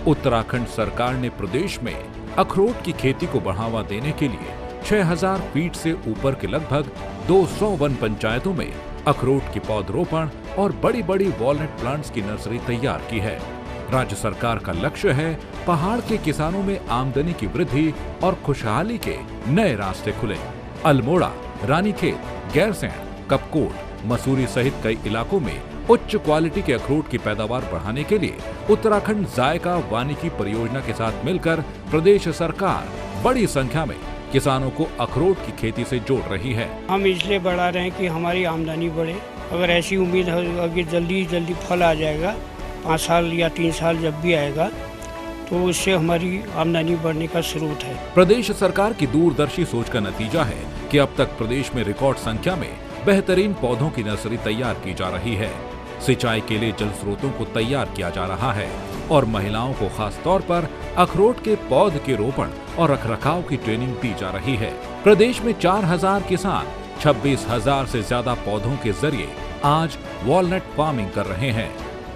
उत्तराखंड सरकार ने प्रदेश में अखरोट की खेती को बढ़ावा देने के लिए 6000 फीट से ऊपर के लगभग 200 वन पंचायतों में अखरोट की पौधरोपण और बड़ी बड़ी वॉलनट प्लांट्स की नर्सरी तैयार की है। राज्य सरकार का लक्ष्य है पहाड़ के किसानों में आमदनी की वृद्धि और खुशहाली के नए रास्ते खुले। अल्मोड़ा, रानीखेत, गैरसैंण, कपकोट, मसूरी सहित कई इलाकों में उच्च क्वालिटी के अखरोट की पैदावार बढ़ाने के लिए उत्तराखंड जायका वानिकी परियोजना के साथ मिलकर प्रदेश सरकार बड़ी संख्या में किसानों को अखरोट की खेती से जोड़ रही है। हम इसलिए बढ़ा रहे हैं कि हमारी आमदनी बढ़े। अगर ऐसी उम्मीद है कि जल्दी फल आ जाएगा, 5 साल या 3 साल जब भी आएगा, तो उससे हमारी आमदनी बढ़ने का स्रोत है। प्रदेश सरकार की दूरदर्शी सोच का नतीजा है कि अब तक प्रदेश में रिकॉर्ड संख्या में बेहतरीन पौधों की नर्सरी तैयार की जा रही है। सिंचाई के लिए जल स्रोतों को तैयार किया जा रहा है और महिलाओं को खास तौर पर अखरोट के पौध के रोपण और रखरखाव की ट्रेनिंग दी जा रही है। प्रदेश में 4000 किसान 26,000 से ज्यादा पौधों के जरिए आज वॉलनट फार्मिंग कर रहे हैं।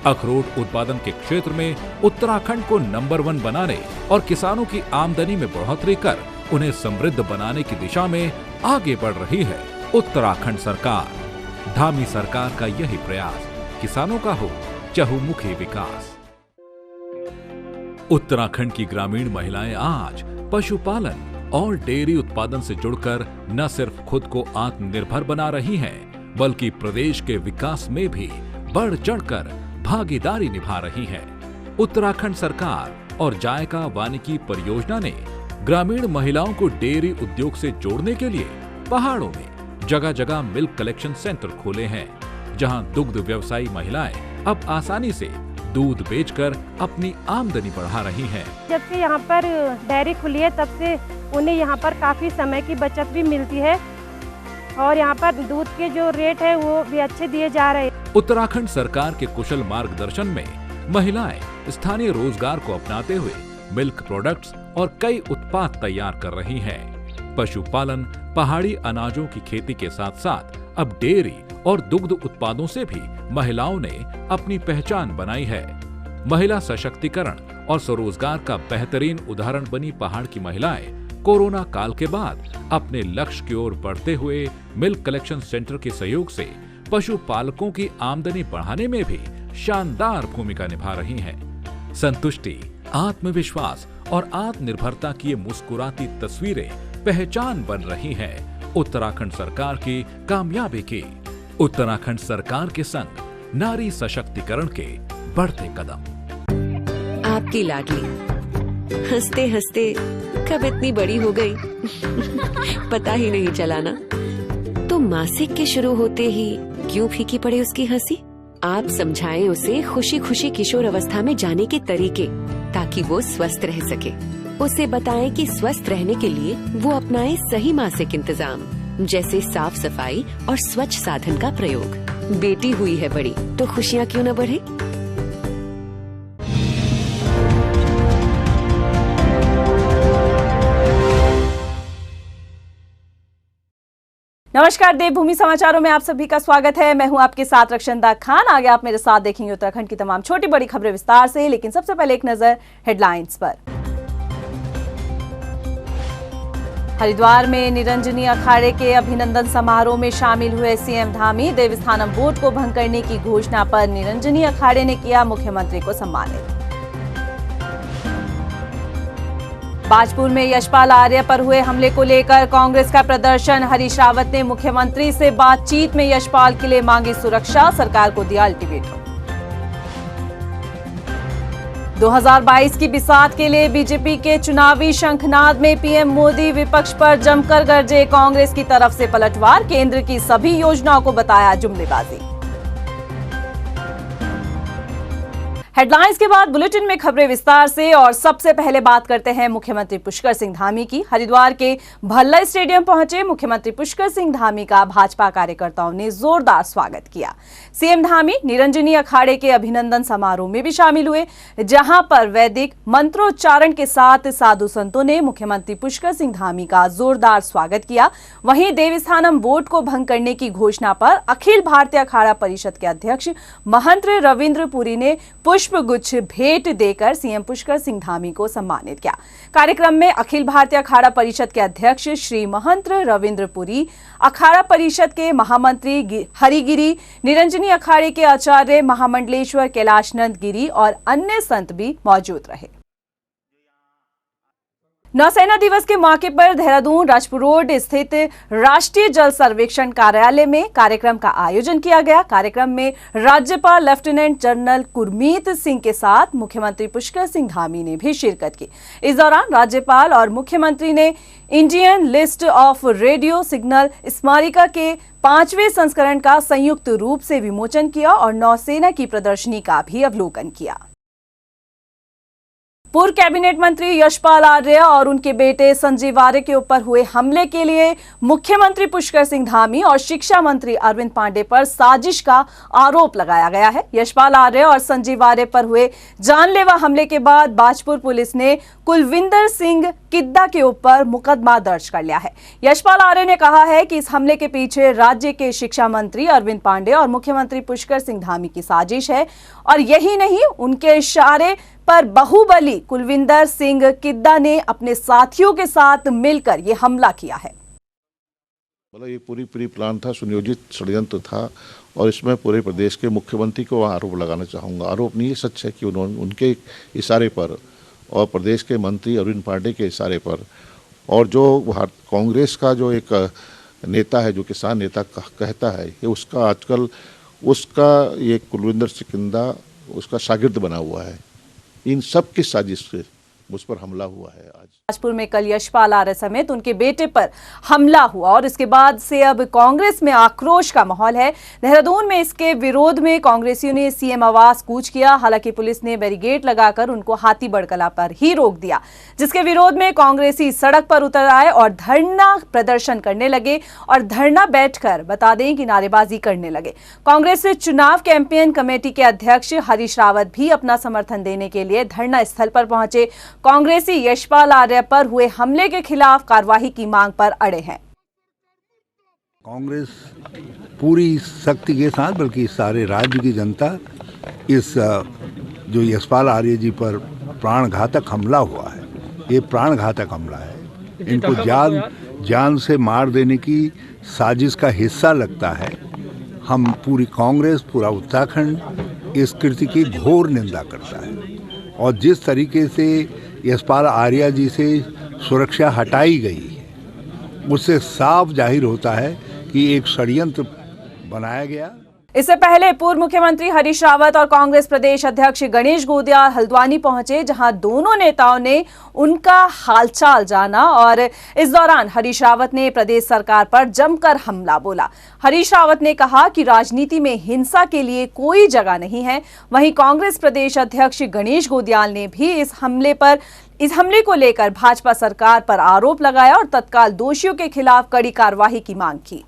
अखरोट उत्पादन के क्षेत्र में उत्तराखंड को नंबर 1 बनाने और किसानों की आमदनी में बढ़ोतरी कर उन्हें समृद्ध बनाने की दिशा में आगे बढ़ रही है उत्तराखंड सरकार। धामी सरकार का यही प्रयास किसानों का हो चहुमुखी विकास। उत्तराखंड की ग्रामीण महिलाएं आज पशुपालन और डेयरी उत्पादन से जुड़कर न सिर्फ खुद को आत्मनिर्भर बना रही हैं, बल्कि प्रदेश के विकास में भी बढ़ चढ़कर भागीदारी निभा रही है। उत्तराखंड सरकार और जायका वानिकी परियोजना ने ग्रामीण महिलाओं को डेयरी उद्योग से जोड़ने के लिए पहाड़ों में जगह जगह मिल्क कलेक्शन सेंटर खोले हैं, जहां दुग्ध व्यवसायी महिलाएं अब आसानी से दूध बेचकर अपनी आमदनी बढ़ा रही हैं। जब से यहाँ पर डेयरी खुली है तब से उन्हें यहाँ पर काफी समय की बचत भी मिलती है और यहाँ पर दूध के जो रेट है वो भी अच्छे दिए जा रहे हैं। उत्तराखंड सरकार के कुशल मार्गदर्शन में महिलाएं स्थानीय रोजगार को अपनाते हुए मिल्क प्रोडक्ट्स और कई उत्पाद तैयार कर रही हैं। पशुपालन, पहाड़ी अनाजों की खेती के साथ साथ अब डेयरी और दुग्ध उत्पादों से भी महिलाओं ने अपनी पहचान बनाई है। महिला सशक्तिकरण और स्वरोजगार का बेहतरीन उदाहरण बनी पहाड़ की महिलाएं कोरोना काल के बाद अपने लक्ष्य की ओर बढ़ते हुए मिल्क कलेक्शन सेंटर के सहयोग से पशुपालकों की आमदनी बढ़ाने में भी शानदार भूमिका निभा रही हैं। संतुष्टि, आत्मविश्वास और आत्मनिर्भरता की ये मुस्कुराती तस्वीरें पहचान बन रही हैं उत्तराखंड सरकार की कामयाबी की। उत्तराखंड सरकार के संग नारी सशक्तिकरण के बढ़ते कदम। आपकी लाडली हंसते हंसते कब इतनी बड़ी हो गई पता ही नहीं चला ना। तो मासिक के शुरू होते ही क्यों फीकी पड़े उसकी हंसी। आप समझाएं उसे खुशी खुशी किशोर अवस्था में जाने के तरीके, ताकि वो स्वस्थ रह सके। उसे बताएं कि स्वस्थ रहने के लिए वो अपनाए सही मासिक इंतजाम, जैसे साफ सफाई और स्वच्छ साधन का प्रयोग। बेटी हुई है बड़ी तो खुशियाँ क्यों न बढ़े। नमस्कार, देवभूमि समाचारों में आप सभी का स्वागत है। मैं हूं आपके साथ रक्षंदा खान। आगे आप मेरे साथ देखेंगे उत्तराखंड की तमाम छोटी बड़ी खबरें विस्तार से, लेकिन सबसे पहले एक नजर हेडलाइंस पर। हरिद्वार में निरंजनी अखाड़े के अभिनंदन समारोह में शामिल हुए सीएम धामी। देवस्थानम बोर्ड को भंग करने की घोषणा पर निरंजनी अखाड़े ने किया मुख्यमंत्री को सम्मानित। बाजपुर में यशपाल आर्य पर हुए हमले को लेकर कांग्रेस का प्रदर्शन। हरीश रावत ने मुख्यमंत्री से बातचीत में यशपाल के लिए मांगी सुरक्षा, सरकार को दिया अल्टीमेटम। 2022 की बिसात के लिए बीजेपी के चुनावी शंखनाद में पीएम मोदी विपक्ष पर जमकर गरजे। कांग्रेस की तरफ से पलटवार, केंद्र की सभी योजनाओं को बताया जुमलेबाजी। हेडलाइंस के बाद बुलेटिन में खबरें विस्तार से, और सबसे पहले बात करते हैं मुख्यमंत्री पुष्कर सिंह धामी की। हरिद्वार के भल्ला स्टेडियम पहुंचे मुख्यमंत्री पुष्कर सिंह धामी का भाजपा कार्यकर्ताओं ने जोरदार स्वागत किया। सीएम धामी निरंजनी अखाड़े के अभिनंदन समारोह में भी शामिल हुए, जहां पर वैदिक मंत्रोच्चारण के साथ साधु संतों ने मुख्यमंत्री पुष्कर सिंह धामी का जोरदार स्वागत किया। वहीं देवस्थानम बोर्ड को भंग करने की घोषणा पर अखिल भारतीय अखाड़ा परिषद के अध्यक्ष महंत रविंद्र पुरी ने पुष्प पुष्प गुच्छ भेंट देकर सीएम पुष्कर सिंह धामी को सम्मानित किया। कार्यक्रम में अखिल भारतीय अखाड़ा परिषद के अध्यक्ष श्री महंत रविंद्र पुरी, अखाड़ा परिषद के महामंत्री हरिगिरी, निरंजनी अखाड़े के आचार्य महामंडलेश्वर कैलाशनंद गिरी और अन्य संत भी मौजूद रहे। नौसेना दिवस के मौके पर देहरादून राजपुर रोड स्थित राष्ट्रीय जल सर्वेक्षण कार्यालय में कार्यक्रम का आयोजन किया गया। कार्यक्रम में राज्यपाल लेफ्टिनेंट जनरल गुरमीत सिंह के साथ मुख्यमंत्री पुष्कर सिंह धामी ने भी शिरकत की। इस दौरान राज्यपाल और मुख्यमंत्री ने Indian list of radio signal स्मारिका के 5वें संस्करण का संयुक्त रूप से विमोचन किया और नौसेना की प्रदर्शनी का भी अवलोकन किया। पूर्व कैबिनेट मंत्री यशपाल आर्य और उनके बेटे संजीव आर्य के ऊपर हुए हमले के लिए मुख्यमंत्री पुष्कर सिंह धामी और शिक्षा मंत्री अरविंद पांडे पर साजिश का आरोप लगाया गया है। यशपाल आर्य और संजीव आर्य पर हुए जानलेवा हमले के बाद बाजपुर पुलिस ने कुलविंदर सिंह किद्दा के ऊपर मुकदमा दर्ज कर लिया है। यशपाल आर्य ने कहा है कि इस हमले के पीछे राज्य के शिक्षा मंत्री अरविंद पांडे और मुख्यमंत्री पुष्कर सिंह धामी की साजिश है और यही नहीं, उनके इशारे पर बाहुबली कुलविंदर सिंह किद्दा ने अपने साथियों के साथ मिलकर ये हमला किया है। मतलब ये पूरी प्लान था, सुनियोजित षड्यंत्र था और इसमें पूरे प्रदेश के मुख्यमंत्री को आरोप लगाना चाहूँगा। आरोप नहीं, सच है कि उन्होंने उनके इशारे पर और प्रदेश के मंत्री अरविंद पांडे के इशारे पर और जो कांग्रेस का जो एक नेता है, जो किसान नेता कहता है, ये उसका आजकल उसका ये कुलविंदर सिंह किद्दा उसका शागिर्द बना हुआ है। इन सब की साजिश से मुझ पर हमला हुआ है। आज राजपुर में कल यशपाल आर्य समेत उनके बेटे पर हमला हुआ और इसके बाद से अब कांग्रेस में आक्रोश का माहौल है। देहरादून में इसके विरोध में कांग्रेसियों ने सीएम आवास कूच किया। हालांकि पुलिस ने बैरिकेड लगाकर उनको हाथीबड़ कला पर ही रोक दिया, जिसके विरोध में कांग्रेसी सड़क पर उतर आए और धरना प्रदर्शन करने लगे और धरना बैठकर बता दें कि नारेबाजी करने लगे। कांग्रेस चुनाव कैंपेन कमेटी के अध्यक्ष हरीश रावत भी अपना समर्थन देने के लिए धरना स्थल पर पहुंचे। कांग्रेसी यशपाल आर्य पर हुए हमले के खिलाफ कार्रवाई की मांग पर अड़े हैं। कांग्रेस पूरी शक्ति के साथ, बल्कि सारे राज्य की जनता इस जो यशपाल आर्य जी पर प्राणघातक हमला हुआ है, ये प्राणघातक हमला है। इनको जान से मार देने की साजिश का हिस्सा लगता है। हम पूरी कांग्रेस, पूरा उत्तराखंड इस कृत्य की घोर निंदा करता है और जिस तरीके से यशपाल आर्य जी से सुरक्षा हटाई गई है, उससे साफ जाहिर होता है कि एक षड्यंत्र बनाया गया। इससे पहले पूर्व मुख्यमंत्री हरीश रावत और कांग्रेस प्रदेश अध्यक्ष गणेश गोदिया हल्द्वानी पहुंचे, जहां दोनों नेताओं ने उनका हालचाल जाना और इस दौरान हरीश रावत ने प्रदेश सरकार पर जमकर हमला बोला। हरीश रावत ने कहा कि राजनीति में हिंसा के लिए कोई जगह नहीं है। वहीं कांग्रेस प्रदेश अध्यक्ष गणेश गोदियाल ने भी इस हमले को लेकर भाजपा सरकार पर आरोप लगाया और तत्काल दोषियों के खिलाफ कड़ी कार्रवाई की मांग की।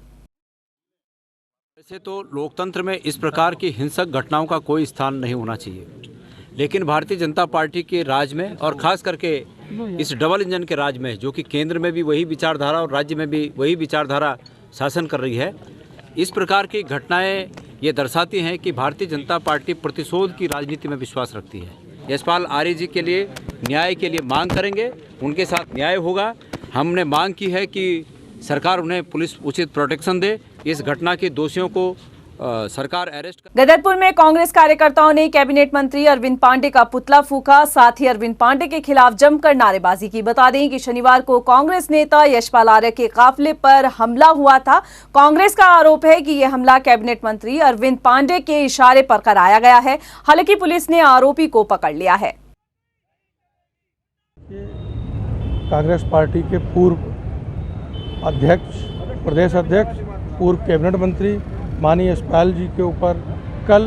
वैसे तो लोकतंत्र में इस प्रकार की हिंसक घटनाओं का कोई स्थान नहीं होना चाहिए, लेकिन भारतीय जनता पार्टी के राज में और खास करके इस डबल इंजन के राज में, जो कि केंद्र में भी वही विचारधारा और राज्य में भी वही विचारधारा शासन कर रही है, इस प्रकार की घटनाएं ये दर्शाती हैं कि भारतीय जनता पार्टी प्रतिशोध की राजनीति में विश्वास रखती है। यशपाल आर्य जी के लिए न्याय के लिए मांग करेंगे, उनके साथ न्याय होगा। हमने मांग की है कि सरकार उन्हें पुलिस उचित प्रोटेक्शन दे। इस घटना के दोषियों को सरकार अरेस्ट कर। गदरपुर में कांग्रेस कार्यकर्ताओं ने कैबिनेट मंत्री अरविंद पांडे का पुतला फूका, साथ ही अरविंद पांडे के खिलाफ जमकर नारेबाजी की। बता दें कि शनिवार को कांग्रेस नेता यशपाल आर्य के काफिले पर हमला हुआ था। कांग्रेस का आरोप है कि यह हमला कैबिनेट मंत्री अरविंद पांडे के इशारे पर कराया गया है। हालांकि पुलिस ने आरोपी को पकड़ लिया है। कांग्रेस पार्टी के पूर्व अध्यक्ष, प्रदेश अध्यक्ष, पूर्व कैबिनेट मंत्री माननीय यशपाल जी के ऊपर कल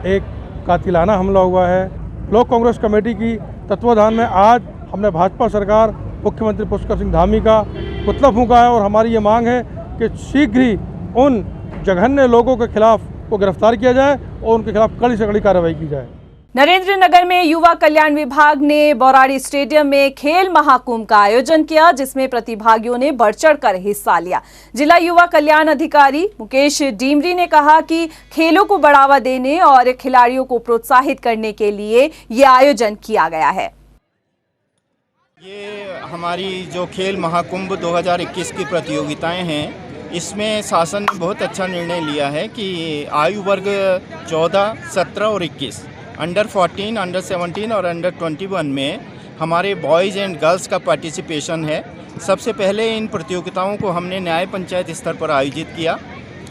एक कातिलाना हमला हुआ है। ब्लॉक कांग्रेस कमेटी की तत्वाधान में आज हमने भाजपा सरकार, मुख्यमंत्री पुष्कर सिंह धामी का पुतला फूंका है और हमारी ये मांग है कि शीघ्र ही उन जघन्य लोगों के खिलाफ को गिरफ्तार किया जाए और उनके खिलाफ कड़ी से कड़ी कार्रवाई की जाए। नरेंद्र नगर में युवा कल्याण विभाग ने बौराड़ी स्टेडियम में खेल महाकुंभ का आयोजन किया, जिसमें प्रतिभागियों ने बढ़ चढ़कर हिस्सा लिया। जिला युवा कल्याण अधिकारी मुकेश डीमरी ने कहा कि खेलों को बढ़ावा देने और खिलाड़ियों को प्रोत्साहित करने के लिए ये आयोजन किया गया है। ये हमारी जो खेल महाकुंभ 2021 की प्रतियोगिताएं हैं, इसमें शासन ने बहुत अच्छा निर्णय लिया है कि आयु वर्ग 14, 17 और 21 अंडर 14, अंडर 17 और अंडर 21 में हमारे बॉयज़ एंड गर्ल्स का पार्टिसिपेशन है। सबसे पहले इन प्रतियोगिताओं को हमने न्याय पंचायत स्तर पर आयोजित किया।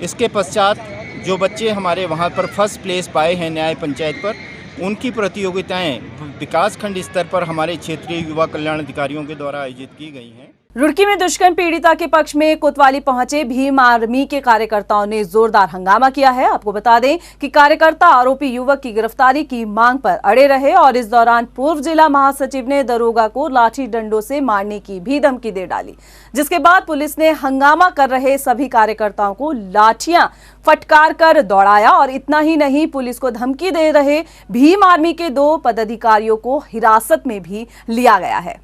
इसके पश्चात जो बच्चे हमारे वहां पर फर्स्ट प्लेस पाए हैं न्याय पंचायत पर, उनकी प्रतियोगिताएं विकास खंड स्तर पर हमारे क्षेत्रीय युवा कल्याण अधिकारियों के द्वारा आयोजित की गई हैं। रुड़की में दुष्कर्म पीड़िता के पक्ष में कोतवाली पहुंचे भीम आर्मी के कार्यकर्ताओं ने जोरदार हंगामा किया है। आपको बता दें कि कार्यकर्ता आरोपी युवक की गिरफ्तारी की मांग पर अड़े रहे और इस दौरान पूर्व जिला महासचिव ने दरोगा को लाठी डंडों से मारने की भी धमकी दे डाली, जिसके बाद पुलिस ने हंगामा कर रहे सभी कार्यकर्ताओं को लाठियां फटकार कर दौड़ाया और इतना ही नहीं, पुलिस को धमकी दे रहे भीम आर्मी के 2 पदाधिकारियों को हिरासत में भी लिया गया है।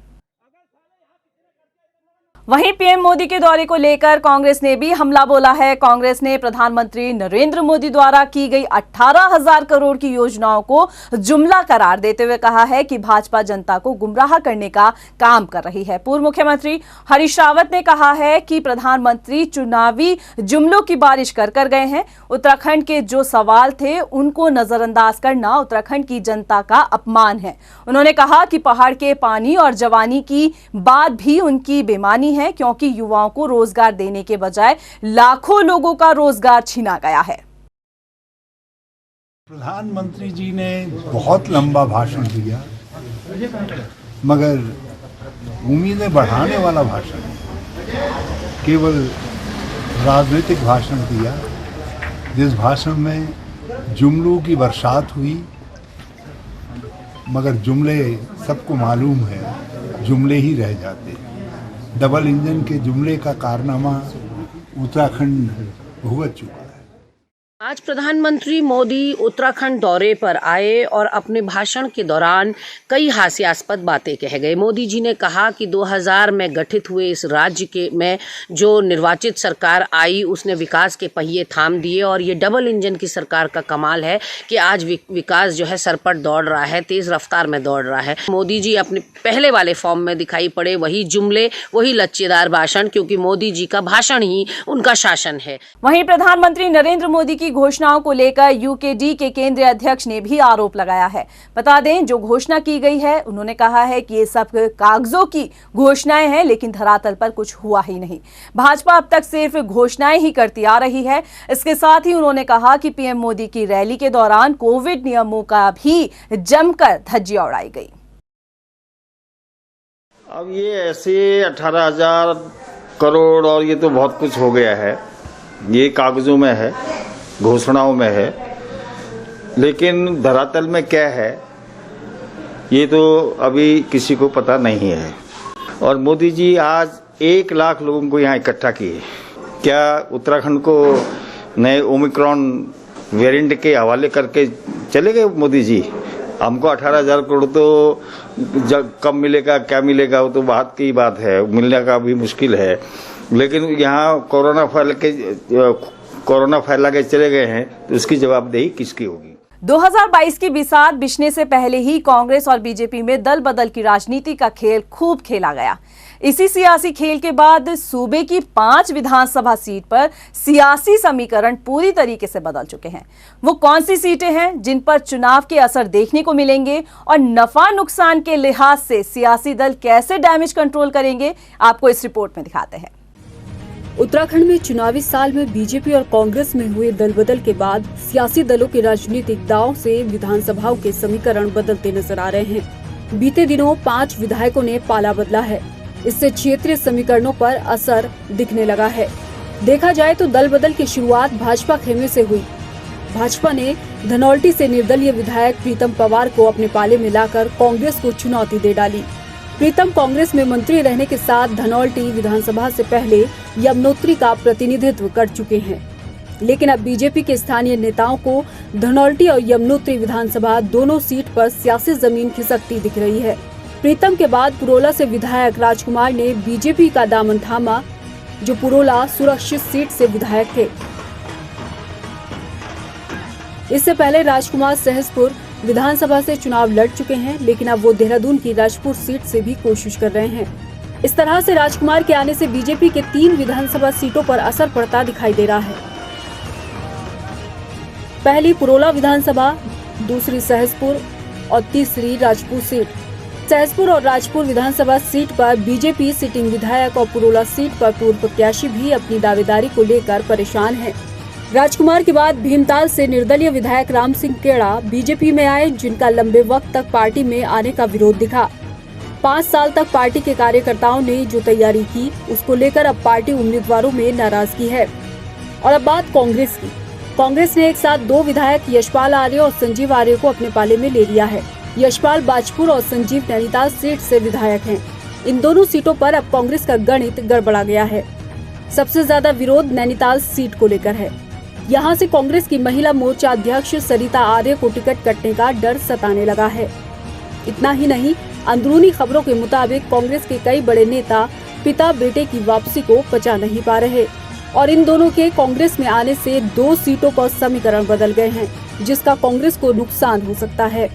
वहीं पीएम मोदी के दौरे को लेकर कांग्रेस ने भी हमला बोला है। कांग्रेस ने प्रधानमंत्री नरेंद्र मोदी द्वारा की गई 18,000 करोड़ की योजनाओं को जुमला करार देते हुए कहा है कि भाजपा जनता को गुमराह करने का काम कर रही है। पूर्व मुख्यमंत्री हरीश रावत ने कहा है कि प्रधानमंत्री चुनावी जुमलों की बारिश कर गए हैं। उत्तराखंड के जो सवाल थे उनको नजरअंदाज करना उत्तराखंड की जनता का अपमान है। उन्होंने कहा कि पहाड़ के पानी और जवानी की बात भी उनकी बेईमानी है, क्योंकि युवाओं को रोजगार देने के बजाय लाखों लोगों का रोजगार छीना गया है। प्रधानमंत्री जी ने बहुत लंबा भाषण दिया, मगर उम्मीदें बढ़ाने वाला भाषण, केवल राजनीतिक भाषण दिया, जिस भाषण में जुमलों की बरसात हुई। मगर जुमले सबको मालूम है, जुमले ही रह जाते। डबल इंजन के जुमले का कारनामा उत्तराखंड भुगत चुका है। आज प्रधानमंत्री मोदी उत्तराखंड दौरे पर आए और अपने भाषण के दौरान कई हास्यास्पद बातें कह गए। मोदी जी ने कहा कि 2000 में गठित हुए इस राज्य के में जो निर्वाचित सरकार आई उसने विकास के पहिए थाम दिए और ये डबल इंजन की सरकार का कमाल है कि आज विकास जो है सरपट दौड़ रहा है, तेज रफ्तार में दौड़ रहा है। मोदी जी अपने पहले वाले फॉर्म में दिखाई पड़े, वही जुमले, वही लच्चेदार भाषण, क्योंकि मोदी जी का भाषण ही उनका शासन है। वहीं प्रधानमंत्री नरेंद्र मोदी की घोषणाओं को लेकर यूकेडी के केंद्रीय अध्यक्ष ने भी आरोप लगाया है। बता दें, जो घोषणा की गई है, उन्होंने कहा है कि ये सब कागजों की घोषणाएं हैं, लेकिन धरातल पर कुछ हुआ ही नहीं। भाजपा अब तक सिर्फ घोषणाएं ही करती आ रही है। इसके साथ ही उन्होंने कहा कि पीएम मोदी की रैली के दौरान कोविड नियमों का भी जमकर धज्जियां उड़ाई गई। अब ये ऐसे 18,000 करोड़ और ये तो बहुत कुछ हो गया है, ये कागजों में है, घोषणाओं में है, लेकिन धरातल में क्या है ये तो अभी किसी को पता नहीं है। और मोदी जी आज 1 लाख लोगों को यहाँ इकट्ठा किए। क्या उत्तराखंड को नए ओमिक्रॉन वेरिएंट के हवाले करके चले गए मोदी जी? हमको 18,000 करोड़ तो जब कब मिलेगा, क्या मिलेगा, वो तो बात की बात है, मिलने का भी मुश्किल है। लेकिन यहाँ कोरोना फैला के चले गए हैं, तो उसकी जवाबदेही किसकी होगी? 2022 की बिसात बिछने से पहले ही कांग्रेस और बीजेपी में दल बदल की राजनीति का खेल खूब खेला गया। इसी सियासी खेल के बाद सूबे की 5 विधानसभा सीट पर सियासी समीकरण पूरी तरीके से बदल चुके हैं। वो कौन सी सीटें हैं जिन पर चुनाव के असर देखने को मिलेंगे और नफा नुकसान के लिहाज से सियासी दल कैसे डैमेज कंट्रोल करेंगे, आपको इस रिपोर्ट में दिखाते हैं। उत्तराखंड में चुनावी साल में बीजेपी और कांग्रेस में हुए दल बदल के बाद सियासी दलों के राजनीतिक दांव से विधानसभाओं के समीकरण बदलते नजर आ रहे हैं। बीते दिनों 5 विधायकों ने पाला बदला है। इससे क्षेत्रीय समीकरणों पर असर दिखने लगा है। देखा जाए तो दल बदल की शुरुआत भाजपा खेमे से हुई। भाजपा ने धनौल्टी से निर्दलीय विधायक प्रीतम पवार को अपने पाले में लाकर कांग्रेस को चुनौती दे डाली। प्रीतम कांग्रेस में मंत्री रहने के साथ धनौल्टी विधानसभा से पहले यमुनोत्री का प्रतिनिधित्व कर चुके हैं, लेकिन अब बीजेपी के स्थानीय नेताओं को धनौल्टी और यमुनोत्री विधानसभा दोनों सीट पर सियासी जमीन खिसकती दिख रही है। प्रीतम के बाद पुरोला से विधायक राजकुमार ने बीजेपी का दामन थामा, जो पुरोला सुरक्षित सीट से विधायक थे। इससे पहले राजकुमार सहसपुर विधानसभा से चुनाव लड़ चुके हैं, लेकिन अब वो देहरादून की राजपुर सीट से भी कोशिश कर रहे हैं। इस तरह से राजकुमार के आने से बीजेपी के 3 विधानसभा सीटों पर असर पड़ता दिखाई दे रहा है। पहली पुरोला विधानसभा, दूसरी सहसपुर और तीसरी राजपुर सीट। सहसपुर और राजपुर विधानसभा सीट पर बीजेपी सिटिंग विधायक और पुरोला सीट पर पूर्व प्रत्याशी भी अपनी दावेदारी को लेकर परेशान है। राजकुमार के बाद भीमताल से निर्दलीय विधायक राम सिंह केड़ा बीजेपी में आए, जिनका लंबे वक्त तक पार्टी में आने का विरोध दिखा। 5 साल तक पार्टी के कार्यकर्ताओं ने जो तैयारी की, उसको लेकर अब पार्टी उम्मीदवारों में नाराजगी है। और अब बात कांग्रेस की। कांग्रेस ने एक साथ 2 विधायक यशपाल आर्य और संजीव आर्य को अपने पाले में ले लिया है। यशपाल बाजपुर और संजीव नैनीताल सीट से विधायक हैं। इन दोनों सीटों पर अब कांग्रेस का गणित गड़बड़ा गया है। सबसे ज्यादा विरोध नैनीताल सीट को लेकर है। यहाँ से कांग्रेस की महिला मोर्चा अध्यक्ष सरिता आर्य को टिकट कटने का डर सताने लगा है। इतना ही नहीं, अंदरूनी खबरों के मुताबिक कांग्रेस के कई बड़े नेता पिता बेटे की वापसी को पचा नहीं पा रहे और इन दोनों के कांग्रेस में आने से 2 सीटों पर समीकरण बदल गए हैं, जिसका कांग्रेस को नुकसान हो सकता है।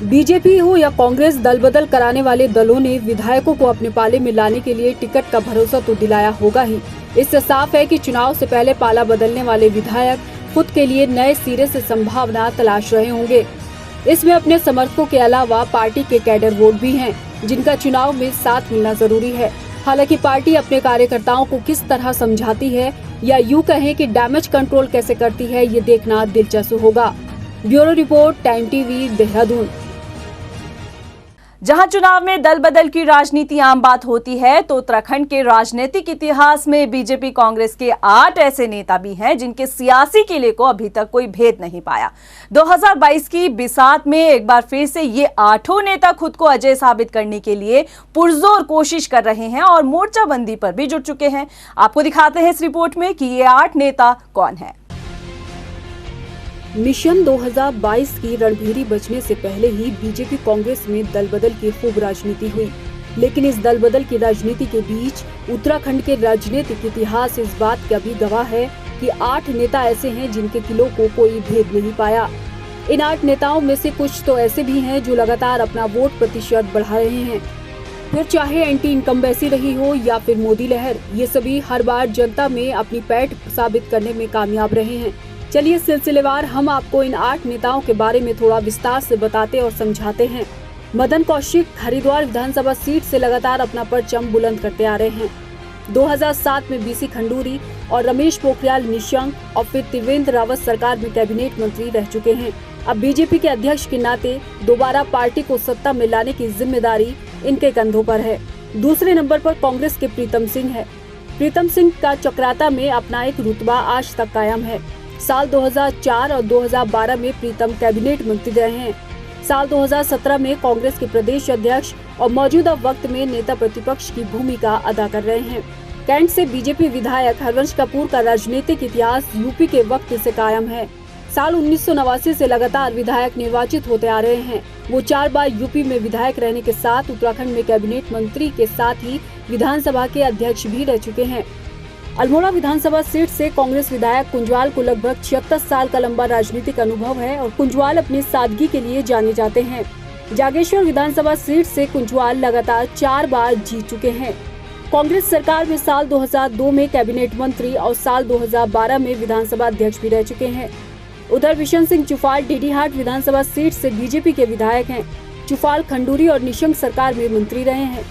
बीजेपी हो या कांग्रेस, दल बदल कराने वाले दलों ने विधायकों को अपने पाले में लाने के लिए टिकट का भरोसा तो दिलाया होगा ही। इससे साफ है कि चुनाव से पहले पाला बदलने वाले विधायक खुद के लिए नए सिरे से संभावना तलाश रहे होंगे। इसमें अपने समर्थकों के अलावा पार्टी के कैडर वोट भी हैं, जिनका चुनाव में साथ मिलना जरूरी है। हालांकि पार्टी अपने कार्यकर्ताओं को किस तरह समझाती है या यूं कहें कि डैमेज कंट्रोल कैसे करती है, ये देखना दिलचस्प होगा। Bureau report, time TV, Dehradun. जहां चुनाव में दल बदल की राजनीति आम बात होती है, तो उत्तराखंड के राजनीतिक इतिहास में बीजेपी कांग्रेस के 8 ऐसे नेता भी हैं जिनके सियासी किले को अभी तक कोई भेद नहीं पाया। 2022 की बिसात में एक बार फिर से ये 8 नेता खुद को अजय साबित करने के लिए पुरजोर कोशिश कर रहे हैं और मोर्चाबंदी पर भी जुट चुके हैं। आपको दिखाते हैं इस रिपोर्ट में कि ये 8 नेता कौन है। मिशन 2022 की रणभेरी बजने से पहले ही बीजेपी कांग्रेस में दल बदल की खूब राजनीति हुई, लेकिन इस दल बदल की राजनीति के बीच उत्तराखंड के राजनीतिक इतिहास इस बात का भी गवाह है कि 8 नेता ऐसे हैं जिनके किलों को कोई भेद नहीं पाया। इन 8 नेताओं में से कुछ तो ऐसे भी हैं जो लगातार अपना वोट प्रतिशत बढ़ा रहे हैं। फिर चाहे एंटी इनकम्बेंसी रही हो या फिर मोदी लहर, ये सभी हर बार जनता में अपनी पैठ साबित करने में कामयाब रहे हैं। चलिए सिलसिलेवार हम आपको इन 8 नेताओं के बारे में थोड़ा विस्तार से बताते और समझाते हैं। मदन कौशिक हरिद्वार विधानसभा सीट से लगातार अपना परचम बुलंद करते आ रहे हैं। 2007 में बीसी खंडूरी और रमेश पोखरियाल निशंक और फिर त्रिवेंद्र रावत सरकार में कैबिनेट मंत्री रह चुके हैं। अब बीजेपी के अध्यक्ष के नाते दोबारा पार्टी को सत्ता में लाने की जिम्मेदारी इनके कंधों पर है। दूसरे नंबर पर कांग्रेस के प्रीतम सिंह है। प्रीतम सिंह का चक्राता में अपना एक रुतबा आज तक कायम है। साल 2004 और 2012 में प्रीतम कैबिनेट मंत्री रहे हैं। साल 2017 में कांग्रेस के प्रदेश अध्यक्ष और मौजूदा वक्त में नेता प्रतिपक्ष की भूमिका अदा कर रहे हैं। कैंट से बीजेपी विधायक हरवंश कपूर का राजनीतिक इतिहास यूपी के वक्त से कायम है। साल 1989 से लगातार विधायक निर्वाचित होते आ रहे हैं। वो 4 बार यूपी में विधायक रहने के साथ उत्तराखंड में कैबिनेट मंत्री के साथ ही विधानसभा के अध्यक्ष भी रह चुके हैं। अल्मोड़ा विधानसभा सीट से कांग्रेस विधायक कुंजवाल को लगभग 76 साल का लंबा राजनीतिक अनुभव है और कुंजवाल अपनी सादगी के लिए जाने जाते हैं। जागेश्वर विधानसभा सीट से कुंजवाल लगातार 4 बार जीत चुके हैं। कांग्रेस सरकार में साल 2002 में कैबिनेट मंत्री और साल 2012 में विधानसभा अध्यक्ष भी रह चुके हैं। उधर बिशन सिंह चुफाल डीडीहाट विधानसभा सीट से बीजेपी के विधायक हैं। चुफाल खंडूरी और निशंक सरकार में मंत्री रहे हैं।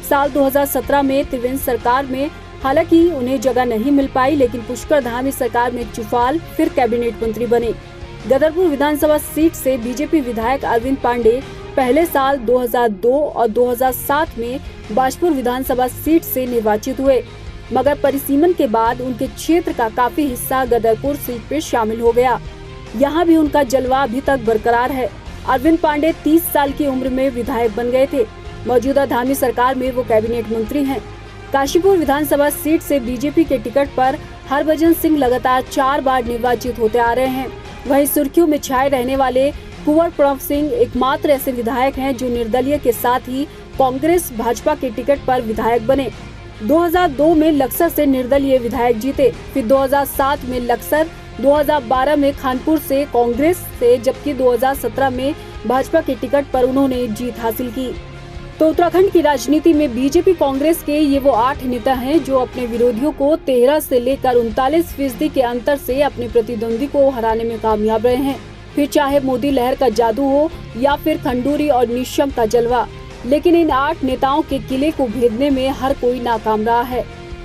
साल 2017 में त्रिवेंद्र सरकार में हालांकि उन्हें जगह नहीं मिल पाई, लेकिन पुष्कर धामी सरकार में चुफाल फिर कैबिनेट मंत्री बने। गदरपुर विधानसभा सीट से बीजेपी विधायक अरविंद पांडे पहले साल 2002 और 2007 में बाजपुर विधानसभा सीट से निर्वाचित हुए, मगर परिसीमन के बाद उनके क्षेत्र का काफी हिस्सा गदरपुर सीट पर शामिल हो गया। यहाँ भी उनका जलवा अभी तक बरकरार है। अरविंद पांडे 30 साल की उम्र में विधायक बन गए थे। मौजूदा धामी सरकार में वो कैबिनेट मंत्री हैं। काशीपुर विधानसभा सीट से बीजेपी के टिकट पर हरभजन सिंह लगातार 4 बार निर्वाचित होते आ रहे हैं। वहीं सुर्खियों में छाए रहने वाले कुंवर प्रणव सिंह एकमात्र ऐसे विधायक हैं जो निर्दलीय के साथ ही कांग्रेस भाजपा के टिकट पर विधायक बने। 2002 में लक्सर से निर्दलीय विधायक जीते, फिर 2007 में लक्सर, 2012 में खानपुर से कांग्रेस से, जबकि 2017 में भाजपा के टिकट पर उन्होंने जीत हासिल की। तो उत्तराखंड की राजनीति में बीजेपी कांग्रेस के ये वो 8 नेता हैं जो अपने विरोधियों को 13 से लेकर 39% के अंतर से अपने प्रतिद्वंदी को हराने में कामयाब रहे हैं। फिर चाहे मोदी लहर का जादू हो या फिर खंडूरी और निशम का जलवा, लेकिन इन 8 नेताओं के किले को भेदने में हर कोई नाकाम रहा है।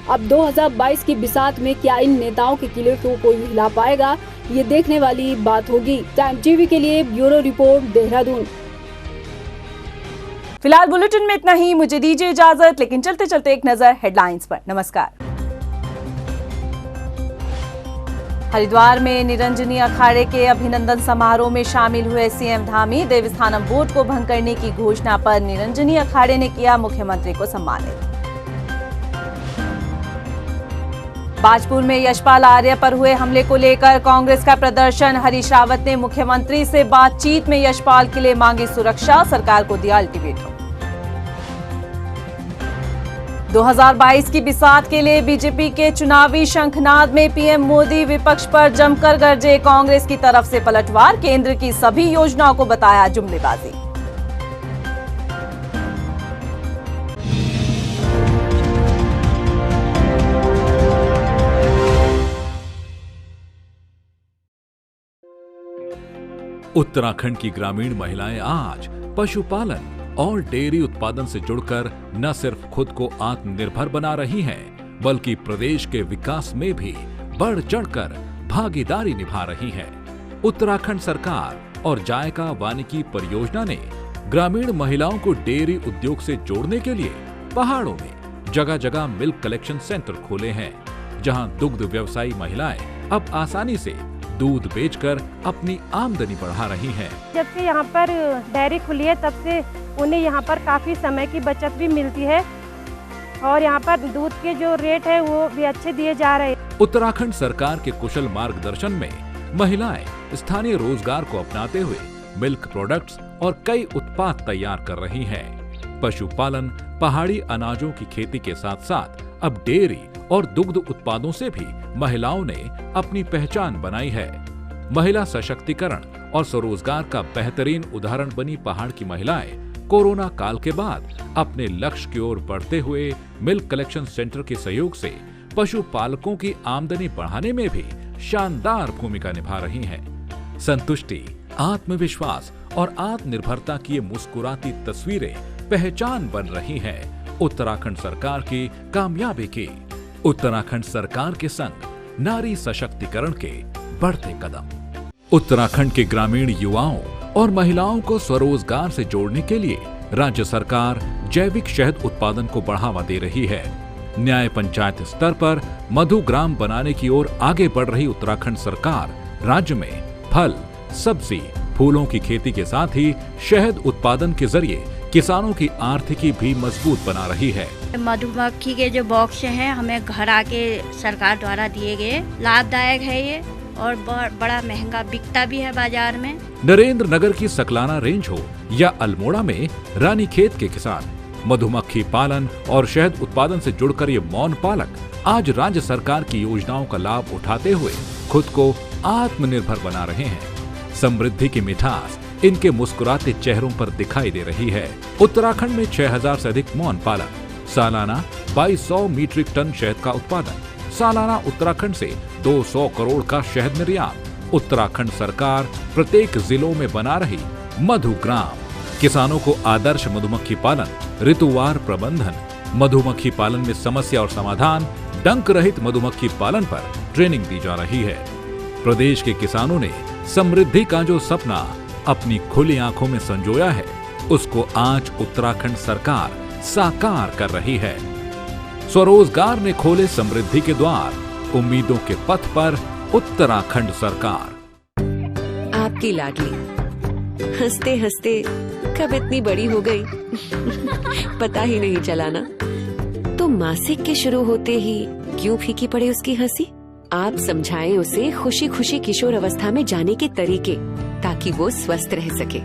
अब 2022 की बिसात में क्या इन नेताओं के किले को कोई हिला पाएगा, ये देखने वाली बात होगी। टाइम टीवी के लिए ब्यूरो रिपोर्ट, देहरादून। फिलहाल बुलेटिन में इतना ही, मुझे दीजिए इजाजत, लेकिन चलते चलते एक नजर हेडलाइंस पर। नमस्कार। हरिद्वार में निरंजनी अखाड़े के अभिनंदन समारोह में शामिल हुए सीएम धामी। देवस्थानम बोर्ड को भंग करने की घोषणा पर निरंजनी अखाड़े ने किया मुख्यमंत्री को सम्मानित। बाजपुर में यशपाल आर्य पर हुए हमले को लेकर कांग्रेस का प्रदर्शन। हरीश रावत ने मुख्यमंत्री से बातचीत में यशपाल के लिए मांगी सुरक्षा, सरकार को दिया अल्टीमेटम। 2022 की बिसात के लिए बीजेपी के चुनावी शंखनाद में पीएम मोदी विपक्ष पर जमकर गरजे। कांग्रेस की तरफ से पलटवार, केंद्र की सभी योजनाओं को बताया जुमलेबाजी। उत्तराखंड की ग्रामीण महिलाएं आज पशुपालन और डेयरी उत्पादन से जुड़कर न सिर्फ खुद को आत्मनिर्भर बना रही हैं, बल्कि प्रदेश के विकास में भी बढ़ चढ़कर भागीदारी निभा रही हैं। उत्तराखंड सरकार और जायका वानिकी परियोजना ने ग्रामीण महिलाओं को डेयरी उद्योग से जोड़ने के लिए पहाड़ों में जगह जगह मिल्क कलेक्शन सेंटर खोले हैं, जहां दुग्ध व्यवसायी महिलाएं अब आसानी से दूध बेचकर अपनी आमदनी बढ़ा रही हैं। जब से यहाँ पर डेयरी खुली है तब से उन्हें यहाँ पर काफ़ी समय की बचत भी मिलती है और यहाँ पर दूध के जो रेट है वो भी अच्छे दिए जा रहे हैं। उत्तराखंड सरकार के कुशल मार्गदर्शन में महिलाएं स्थानीय रोजगार को अपनाते हुए मिल्क प्रोडक्ट्स और कई उत्पाद तैयार कर रही हैं। पशुपालन, पहाड़ी अनाजों की खेती के साथ साथ अब डेयरी और दुग्ध उत्पादों से भी महिलाओं ने अपनी पहचान बनाई है। महिला सशक्तिकरण और स्वरोजगार का बेहतरीन उदाहरण बनी पहाड़ की महिलाएं कोरोना काल के बाद अपने लक्ष्य की ओर बढ़ते हुए मिल्क कलेक्शन सेंटर के सहयोग से पशुपालकों की आमदनी बढ़ाने में भी शानदार भूमिका निभा रही हैं। संतुष्टि, आत्मविश्वास और आत्मनिर्भरता की ये मुस्कुराती तस्वीरें पहचान बन रही हैं उत्तराखंड सरकार की कामयाबी की। उत्तराखंड सरकार के संग नारी सशक्तिकरण के बढ़ते कदम। उत्तराखंड के ग्रामीण युवाओं और महिलाओं को स्वरोजगार से जोड़ने के लिए राज्य सरकार जैविक शहद उत्पादन को बढ़ावा दे रही है। न्याय पंचायत स्तर पर मधु ग्राम बनाने की ओर आगे बढ़ रही उत्तराखंड सरकार राज्य में फल, सब्जी, फूलों की खेती के साथ ही शहद उत्पादन के जरिए किसानों की आर्थिकी भी मजबूत बना रही है। मधुमक्खी के जो बॉक्स हैं हमें घर आके सरकार द्वारा दिए गए, लाभदायक है ये और बड़ा महंगा बिकता भी है बाजार में। नरेंद्र नगर की सकलाना रेंज हो या अल्मोड़ा में रानीखेत के किसान मधुमक्खी पालन और शहद उत्पादन से जुड़कर ये मौन पालक आज राज्य सरकार की योजनाओं का लाभ उठाते हुए खुद को आत्मनिर्भर बना रहे हैं। समृद्धि की मिठास इनके मुस्कुराते चेहरों पर दिखाई दे रही है। उत्तराखंड में 6000 से अधिक मौन पालक, सालाना 2200 मीट्रिक टन शहद का उत्पादन, सालाना उत्तराखंड से 200 करोड़ का शहद निर्यात। उत्तराखंड सरकार प्रत्येक जिलों में बना रही मधु ग्राम, किसानों को आदर्श मधुमक्खी पालन, ऋतुवार प्रबंधन, मधुमक्खी पालन में समस्या और समाधान, डंक रहित मधुमक्खी पालन पर ट्रेनिंग दी जा रही है। प्रदेश के किसानों ने समृद्धि का जो सपना अपनी खुली आंखों में संजोया है, उसको आज उत्तराखंड सरकार साकार कर रही है। स्वरोजगार ने खोले समृद्धि के द्वार, उम्मीदों के पथ पर उत्तराखंड सरकार। आपकी लाडली हंसते हंसते कब इतनी बड़ी हो गई पता ही नहीं चला ना। तो मासिक के शुरू होते ही क्यों फीकी पड़े उसकी हंसी? आप समझाएं उसे खुशी खुशी किशोर अवस्था में जाने के तरीके, ताकि वो स्वस्थ रह सके।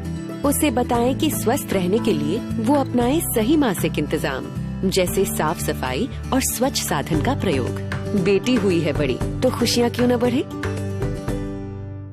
उसे बताएं कि स्वस्थ रहने के लिए वो अपनाए सही मासिक इंतजाम, जैसे साफ सफाई और स्वच्छ साधन का प्रयोग। बेटी हुई है बड़ी तो खुशियाँ क्यों न बढ़े।